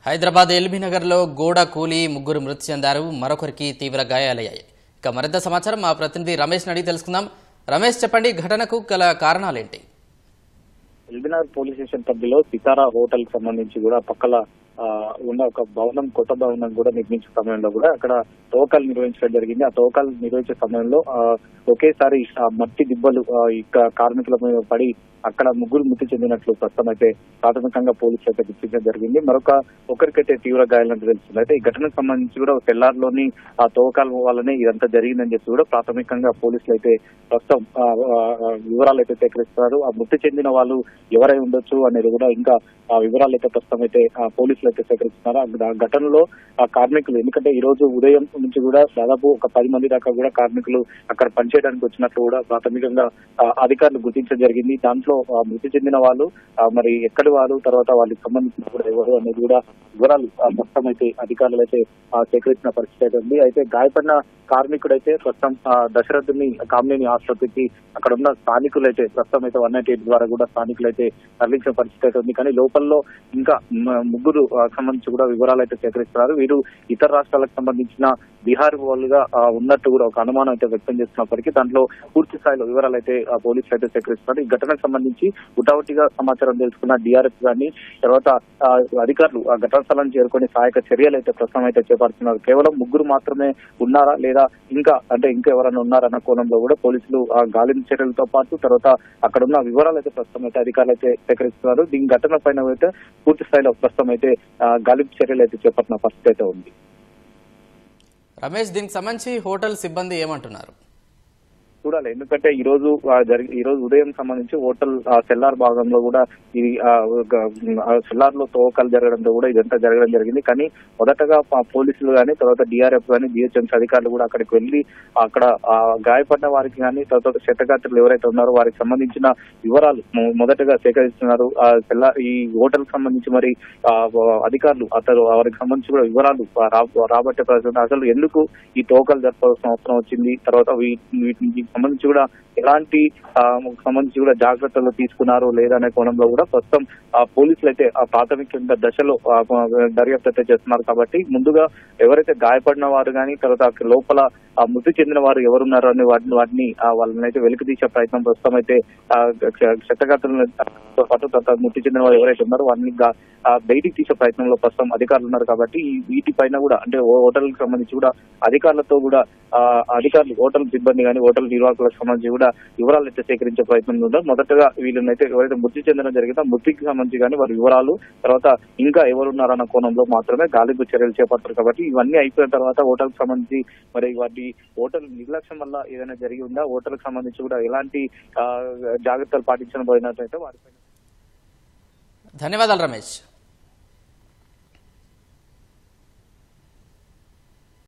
హైదరాబాద్ ఎల్బీనగర్లో గోడ కూలి ముగ్గురు మృతి చెందారు, మరొకరికి తీవ్ర గాయాలయ్యాయి. ఇక మరింత సమాచారం మా ప్రతినిధి రమేష్ అడిగి తెలుసుకుందాం. రమేష్, చెప్పండి, ఘటనకు గల కారణాలేంటి? ఎల్బీనగర్ పోలీస్ స్టేషన్ పరిధిలో సితారా హోటల్ కి సంబంధించి కూడా పక్కల ఉన్న ఒక భవనం, కొత్త భవనం కూడా నిర్మించే సమయంలో కూడా అక్కడ తవ్వకాలు నిర్వహించడం జరిగింది. ఆ తవ్వకాలు నిర్వహించే సమయంలో ఒకేసారి మట్టి దిబ్బలు కార్మికుల మీద పడి అక్కడ ముగ్గురు మృతి చెందినట్లు ప్రస్తుతం అయితే ప్రాథమికంగా పోలీసులు అయితే గుర్తించడం జరిగింది. ఒకరికైతే తీవ్ర గాయాలంటూ తెలుస్తుంది. అయితే ఈ ఘటనకు సంబంధించి కూడా తెల్లారిలోని ఆ తవ్వకాల వల్లనే ఇదంతా జరిగిందని చెప్పి కూడా ప్రాథమికంగా పోలీసులు అయితే ప్రస్తుతం వివరాలు అయితే సేకరిస్తున్నారు. ఆ మృతి చెందిన వాళ్ళు ఎవరై ఉండొచ్చు అనేది కూడా ఇంకా వివరాలు అయితే ప్రస్తుతం అయితే పోలీసులు అయితే సేకరిస్తున్నారు. ఆ ఘటనలో ఆ కార్మికులు, ఎందుకంటే ఈ రోజు ఉదయం నుంచి కూడా దాదాపు ఒక 10 మంది దాకా కూడా కార్మికులు అక్కడ పనిచేయడానికి వచ్చినట్లు కూడా ప్రాథమికంగా అధికారులు గుర్తించడం జరిగింది. దాంట్లో మృతి చెందిన వాళ్ళు మరి ఎక్కడి వారు, తర్వాత వాళ్ళకి సంబంధించిన కూడా ఎవరు అనేది కూడా వివరాలు ప్రస్తుతం అయితే అధికారులు అయితే సేకరించిన పరిస్థితి అయితే ఉంది. అయితే గాయపడిన కార్మికుడైతే ప్రస్తుతం దశరథుని కామినేని ఆసుపత్రికి అక్కడ ఉన్న స్థానికులు అయితే ప్రస్తుతం అయితే 198 ద్వారా కూడా స్థానికులు అయితే తరలించిన పరిస్థితి అయితే ఉంది. కానీ లోపల్లో ఇంకా ముగ్గురు సంబంధించి కూడా వివరాలు అయితే సేకరిస్తున్నారు. వీరు ఇతర రాష్ట్రాలకు సంబంధించిన బీహార్ వాళ్ళుగా ఉన్నట్టు కూడా ఒక అనుమానం అయితే వ్యక్తం చేస్తున్నప్పటికీ దాంట్లో పూర్తి స్థాయిలో వివరాలు అయితే పోలీసులు అయితే సేకరిస్తున్నారు. ఈ ఘటనకు సంబంధించి ఉటావటిగా సమాచారం తెలుసుకున్న డిఆర్ఎఫ్ గాని, తర్వాత అధికారులు ఆ ఘటనా స్థలాన్ని చేరుకొని సహాయక చర్యలు అయితే ప్రస్తుతం అయితే చేపడుతున్నారు. కేవలం ముగ్గురు మాత్రమే ఉన్నారా లేదా ఇంకా ఎవరైనా ఉన్నారన్న కోణంలో కూడా పోలీసులు గాలింపు చర్యలతో పాటు తర్వాత అక్కడ ఉన్న వివరాలు అయితే ప్రస్తుతం అయితే అధికారులు అయితే సేకరిస్తున్నారు. దీని ఘటన పైన అయితే పూర్తి స్థాయిలో ప్రస్తుతం అయితే గాలింపు చర్యలు అయితే చేపట్టిన పరిస్థితి అయితే ఉంది. రమేష్, దీనికి సంబంధించి హోటల్ సిబ్బంది ఏమంటున్నారు? చూడాలి, ఎందుకంటే ఈ రోజు ఉదయం సంబంధించి హోటల్ సెల్లార్ భాగంలో కూడా ఇది సెల్లార్ లో తవ్వకాలు జరగడంతో కూడా ఇదంతా జరగడం జరిగింది. కానీ మొదటగా పోలీసులు కానీ, తర్వాత డిఆర్ఎఫ్ కానీ, జిహెచ్ఎంసీ అధికారులు కూడా అక్కడికి వెళ్లి అక్కడ గాయపడిన వారికి కానీ, తర్వాత క్షతగాత్రులు ఎవరైతే ఉన్నారో వారికి సంబంధించిన వివరాలు మొదటగా సేకరిస్తున్నారు. ఈ హోటల్ కి సంబంధించి మరి అధికారులు వారికి సంబంధించి కూడా వివరాలు రాబట్టే ప్రయత్నం, అసలు ఎందుకు ఈ తవ్వకాలు జరపాల్సిన అవసరం వచ్చింది, తర్వాత వీటికి సంబంధించి కూడా ఎలాంటి సంబంధించి కూడా జాగ్రత్తలు తీసుకున్నారు లేదనే కోణంలో కూడా ప్రస్తుతం పోలీసులు అయితే ప్రాథమికంగా దశలో దర్యాప్తు అయితే చేస్తున్నారు. కాబట్టి ముందుగా ఎవరైతే గాయపడిన వారు కానీ, తర్వాత లోపల మృతి చెందిన వారు ఎవరున్నారు అని వాటిని వాళ్ళని అయితే వెలికి తీసే ప్రయత్నం ప్రస్తుతం అయితే క్షతగాత్రులతో పాటు మృతి చెందిన వారు ఎవరైతే ఉన్నారో వారిని బయటికి తీసే ప్రయత్నంలో ప్రస్తుతం అధికారులు ఉన్నారు. కాబట్టి వీటిపైన కూడా అంటే హోటల్ కి సంబంధించి కూడా అధికారులతో కూడా అధికారులు, హోటల్ సిబ్బంది కానీ, హోటల్ నిర్వాహకులకు సంబంధించి కూడా వివరాలు అయితే సేకరించే ప్రయత్నం ఉందో మొదటగా వీళ్ళనైతే ఎవరైతే మృతి చెందడం జరిగిందో మృతికి సంబంధించి కానీ వారి వివరాలు, తర్వాత ఇంకా ఎవరున్నారన్న కోణంలో మాత్రమే గాలింపు చర్యలు చేపడతారు. కాబట్టి ఇవన్నీ అయిపోయిన తర్వాత హోటల్ కి సంబంధించి మరి వాటి హోటల్ నిర్లక్ష్యం వల్ల ఏదైనా జరిగి ఉందా, హోటల్ కి సంబంధించి కూడా ఎలాంటి జాగ్రత్తలు పాటించడం పోయినట్లయితే వారిపైన. ధన్యవాదాలు రమేష్.